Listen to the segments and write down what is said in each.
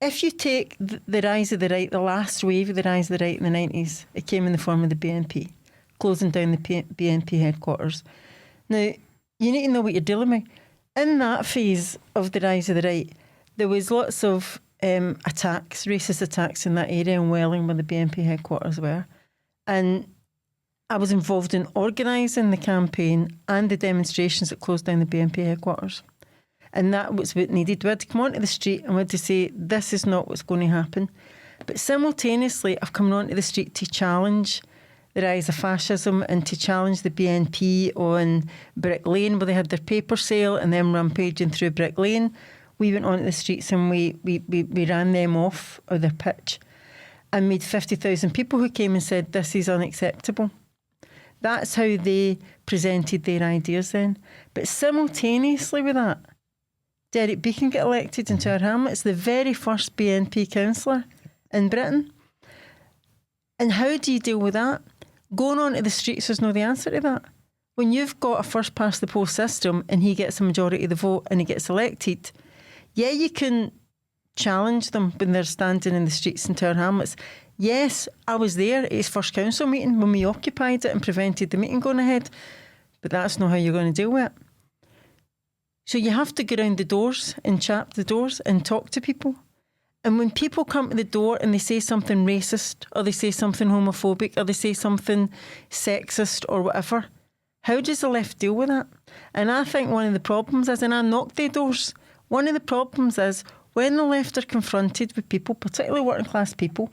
if you take the rise of the right, the last wave of the rise of the right in the 90s, it came in the form of the BNP, closing down the BNP headquarters. Now, you need to know what you're dealing with. In that phase of the rise of the right, there was lots of attacks, racist attacks in that area in Welling where the BNP headquarters were. And I was involved in organising the campaign and the demonstrations that closed down the BNP headquarters. And that was what needed. We had to come onto the street and we had to say, this is not what's going to happen. But simultaneously, I've come onto the street to challenge the rise of fascism and to challenge the BNP on Brick Lane, where they had their paper sale and then rampaging through Brick Lane. We went onto the streets and we ran them off of their pitch and made 50,000 people who came and said, this is unacceptable. That's how they presented their ideas then. But simultaneously with that, Derek Beacon got elected in Tower Hamlets, the very first BNP councillor in Britain. And how do you deal with that? Going onto the streets is not the answer to that. When you've got a first past the post system and he gets a majority of the vote and he gets elected, yeah, you can challenge them when they're standing in the streets in Tower Hamlets. Yes, I was there at his first council meeting when we occupied it and prevented the meeting going ahead, but that's not how you're going to deal with it. So you have to go around the doors and chap the doors and talk to people. And when people come to the door and they say something racist or they say something homophobic or they say something sexist or whatever, how does the left deal with that? And I think one of the problems is, and I knock their doors, one of the problems is when the left are confronted with people, particularly working class people,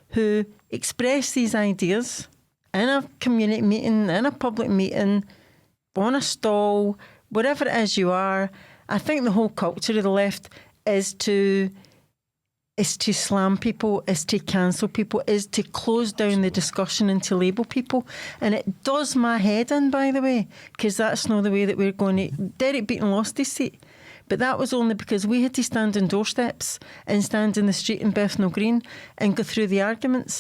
who express these ideas in a community meeting, in a public meeting, on a stall, whatever it is you are, I think the whole culture of the left is to slam people, is to cancel people, is to close down the discussion and to label people. And it does my head in, by the way, because that's not the way that we're going to... Derek Beaton lost his seat, but that was only because we had to stand on doorsteps and stand in the street in Bethnal Green and go through the arguments.